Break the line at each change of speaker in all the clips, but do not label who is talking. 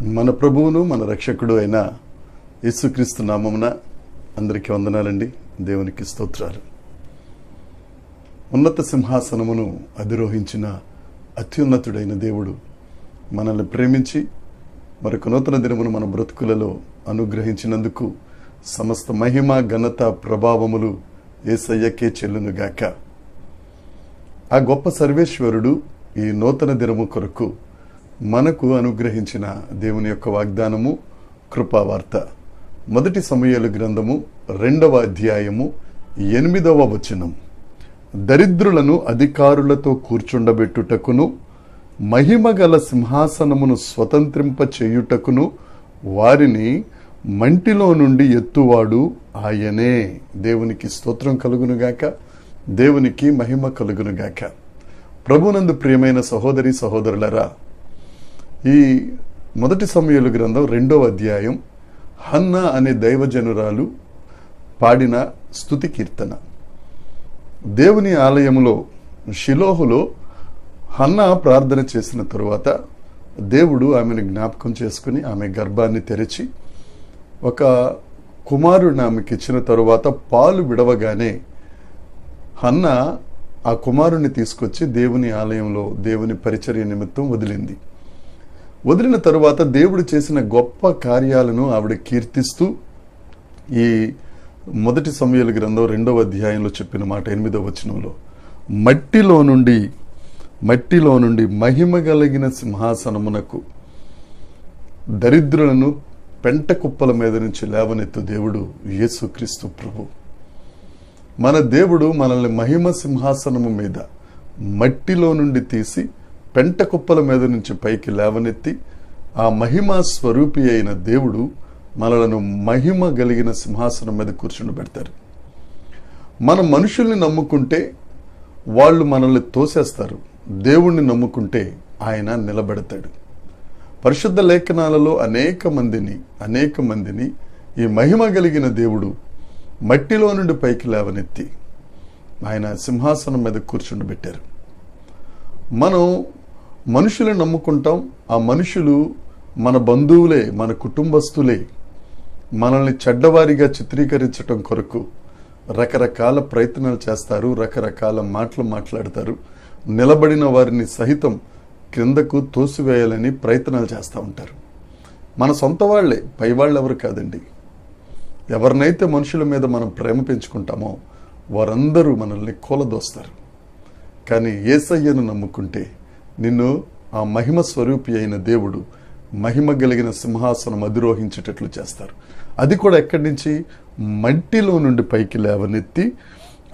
మన ప్రభువును మన రక్షకుడు అయిన యేసుక్రీస్తు నామమున అందరికీ వందనాలండి. దేవునికి స్తోత్రాలు. ఉన్నత సింహాసనమును అధిరోహించిన అత్యున్నతుడైన దేవుడు మనల్ని ప్రేమించి మరొక నూతన దినమును మన బ్రతుకులలో అనుగ్రహించినందుకు సమస్త మహిమ ఘనత ప్రభావములు యేసయ్యకే చెల్లునుగాక. ఆ గొప్ప సర్వేశ్వరుడు ఈ నూతన దినము కొరకు మనకు అనుగ్రహించిన దేవుని యొక్క వాగ్దానము కృపావార్త. మొదటి సమూయేలు గ్రంథము 2వ అధ్యాయము 8వ వచనం. దరిద్రులను అధికారులతో కూర్చుండబెట్టుటకును మహిమగల సింహాసనమును స్వతంత్రింప చేయుటకును వారిని మంటిలో నుండి ఎత్తువాడు ఆయనే. దేవునికి స్తోత్రం కలుగునుగాక, దేవునికి మహిమ కలుగునుగాక. ప్రభునందు ప్రియమైన సహోదరి సహోదరులరా, ఈ మొదటి సమూయేలు గ్రంథం 2వ అధ్యాయం హన్నా అనే దైవజనురాలు పాడిన స్తుతి కీర్తన. దేవుని ఆలయములో షిలోహులో హన్నా ప్రార్థన చేసిన తరువాత దేవుడు ఆమెను జ్ఞాపకం చేసుకుని ఆమె గర్భాన్ని తెరిచి ఒక కుమారుడిని ఆమెకి ఇచ్చిన తరువాత పాలు విడవగానే హన్నా ఆ కుమారుణ్ణి తీసుకొచ్చి దేవుని ఆలయంలో దేవుని పరిచర్య నిమిత్తం వదిలిన తరువాత దేవుడు చేసిన గొప్ప కార్యాలను ఆవిడ కీర్తిస్తూ ఈ మొదటి సమూయేలు గ్రంథం 2వ అధ్యాయంలో చెప్పిన మాట 8వ వచనంలో, మట్టిలో నుండి మహిమ కలిగిన సింహాసనమునకు దరిద్రులను పెంట కుప్పల మీద నుంచి లేవనెత్తు దేవుడు యేసుక్రీస్తు ప్రభు. మన దేవుడు మనల్ని మహిమ సింహాసనము మీద మట్టిలో నుండి తీసి పెంట కుప్పల మీద నుంచి పైకి లేవనెత్తి ఆ మహిమ స్వరూపి అయిన దేవుడు మనలను మహిమ కలిగిన సింహాసనం మీద కూర్చుండబెడతారు. మన మనుషుల్ని నమ్ముకుంటే వాళ్ళు మనల్ని తోసేస్తారు, దేవుణ్ణి నమ్ముకుంటే ఆయన నిలబెడతాడు. పరిశుద్ధ లేఖనాలలో అనేక మందిని ఈ మహిమ కలిగిన దేవుడు మట్టిలో నుండి పైకి లేవనెత్తి ఆయన సింహాసనం మీద కూర్చుండబెట్టారు. మనం మనుషులను నమ్ముకుంటాం, ఆ మనుషులు మన బంధువులే, మన కుటుంబస్తులే. మనల్ని చెడ్డవారిగా చిత్రీకరించటం కొరకు రకరకాల ప్రయత్నాలు చేస్తారు, రకరకాల మాటలు మాట్లాడతారు. నిలబడిన వారిని సహితం క్రిందకు తోసివేయాలని ప్రయత్నాలు చేస్తూ ఉంటారు. మన సొంత వాళ్లే, పై వాళ్ళు ఎవరు కాదండి. ఎవరినైతే మనుషుల మీద మనం ప్రేమ పెంచుకుంటామో వారందరూ మనల్ని కూలదోస్తారు. కానీ యేసయ్యను నమ్ముకుంటే నిన్ను ఆ మహిమ స్వరూపి అయిన దేవుడు మహిమ కలిగిన సింహాసనం అధిరోహించేటట్లు చేస్తారు. అది కూడా ఎక్కడి నుంచి? మట్టిలో నుండి పైకి లేవనెత్తి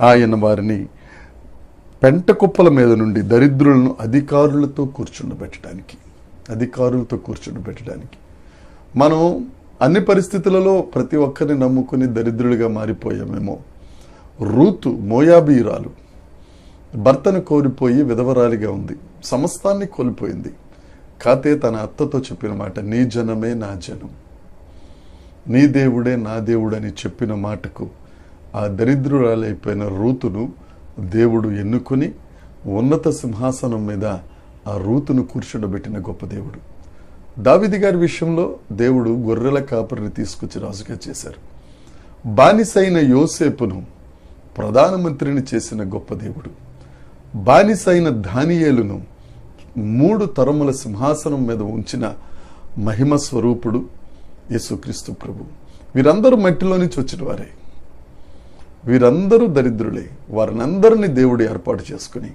ఆయన వారిని పెంట కుప్పల మీద నుండి దరిద్రులను అధికారులతో కూర్చుండబెట్టడానికి. మనం అన్ని పరిస్థితులలో ప్రతి ఒక్కరిని నమ్ముకుని దరిద్రులుగా మారిపోయామేమో. రూతు మోయాబీరాలు భర్తను కోల్పోయి విధవరాలిగా ఉంది, సమస్తాన్ని కోల్పోయింది. కాతే తన అత్తతో చెప్పిన మాట, నీ జనమే నా జనం, నీ దేవుడే నా దేవుడు అని చెప్పిన మాటకు ఆ దరిద్రురాలైపోయిన రూతును దేవుడు ఎన్నుకుని ఉన్నత సింహాసనం మీద ఆ రూతును కూర్చుండబెట్టిన గొప్ప దేవుడు. దావీదు గారి విషయంలో దేవుడు గొర్రెల కాపరిని తీసుకొచ్చి రాజుగా చేశారు. బానిసైన యోసేపును ప్రధానమంత్రిని చేసిన గొప్ప దేవుడు. బానిసైన దానియేలును 3 తరముల సింహాసనం మీద ఉంచిన మహిమ స్వరూపుడు యేసుక్రీస్తు ప్రభు. వీరందరూ మట్టిలో నుంచి వచ్చిన వారే, వీరందరూ దరిద్రులే. వారినందరినీ దేవుడు ఏర్పాటు చేసుకుని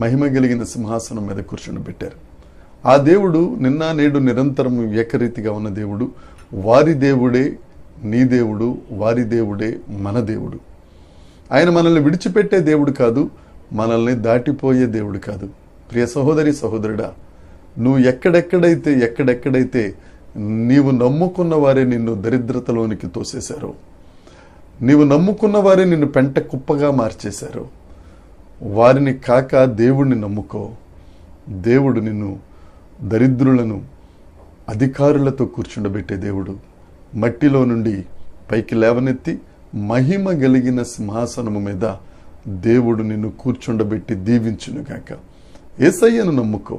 మహిమ కలిగిన సింహాసనం మీద కూర్చుండబెట్టారు. ఆ దేవుడు నిన్న నేడు నిరంతరం ఏకరీతిగా ఉన్న దేవుడు. వారి దేవుడే నీ దేవుడు, వారి దేవుడే మన దేవుడు. ఆయన మనల్ని విడిచిపెట్టే దేవుడు కాదు, మనల్ని దాటిపోయే దేవుడు కాదు. ప్రియ సహోదరి సహోదరుడా, నువ్వు ఎక్కడెక్కడైతే నీవు నమ్ముకున్న వారే నిన్ను దరిద్రతలోనికి తోసేశారో, నీవు నమ్ముకున్న వారే నిన్ను పెంట కుప్పగా మార్చేశారో, వారిని కాక దేవుణ్ణి నమ్ముకో. దేవుడు నిన్ను దరిద్రులను అధికారులతో కూర్చుండబెట్టే దేవుడు. మట్టిలో నుండి పైకి లేవనెత్తి మహిమ కలిగిన సింహాసనము మీద దేవుడు నిన్ను కూర్చుండబెట్టి దీవించునుగాక. యేసయ్యను నమ్ముకో.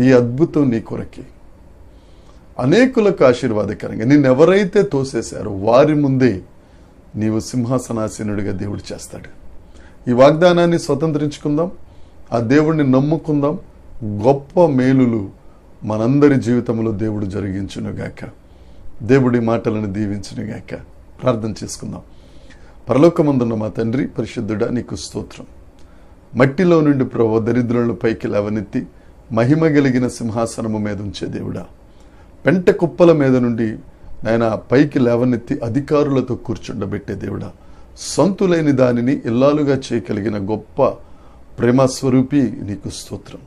ఈ అద్భుతం నీ కొరకే. అనేకులకు ఆశీర్వాదకరంగా నిన్నెవరైతే తోసేశారో వారి ముందే నీవు సింహాసనాసీనుడిగా దేవుడు చేస్తాడు. ఈ వాగ్దానాన్ని స్వతంత్రించుకుందాం, ఆ దేవుడిని నమ్ముకుందాం. గొప్ప మేలులు మనందరి జీవితంలో దేవుడు జరిగించునుగాక. దేవుడి మాటలను దీవించునుగాక. ప్రార్థన చేసుకుందాం. పరలోకమందున్న మా తండ్రి, పరిశుద్ధుడా, నీకు స్తోత్రం. మట్టిలో నుండి ప్రభువా దరిద్రులను పైకి లేవనెత్తి మహిమ కలిగిన సింహాసనము మీద ఉంచే దేవుడా, పెంట కుప్పల మీద నుండి నాయన పైకి లేవనెత్తి అధికారులతో కూర్చుండబెట్టే దేవుడా, సొంతులేని దానిని ఇల్లాలుగా చేయగలిగిన గొప్ప ప్రేమస్వరూపి నీకు స్తోత్రం.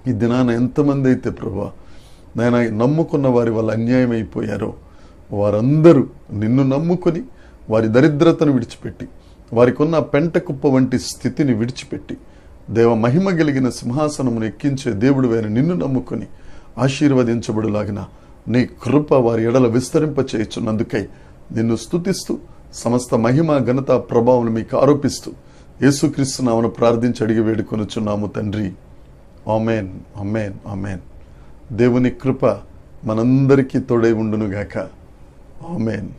ఈ దినాన ఎంతమంది అయితే ప్రభువా నాయన నమ్ముకున్న వారి వల్ల అన్యాయం అయిపోయారో వారందరూ నిన్ను నమ్ముకొని వారి దరిద్రతను విడిచిపెట్టి, వారికి ఉన్న పెంట కుప్ప వంటి స్థితిని విడిచిపెట్టి దేవ మహిమ కలిగిన సింహాసనమును ఎక్కించే దేవుడు వారిని నిన్ను నమ్ముకొని ఆశీర్వదించబడులాగిన నీ కృప వారి ఎడల విస్తరింప చేయుచున్నందుకై నిన్ను స్తుతిస్తూ సమస్త మహిమ ఘనత ప్రభావం మీకు ఆరోపిస్తూ యేసుక్రీస్తు నామమున ప్రార్థించి అడిగి వేడుకొనుచున్నాము తండ్రి. ఆమేన్, ఆమేన్, ఆమేన్. దేవుని కృప మనందరికీ తోడై ఉండునుగాక. ఆమేన్.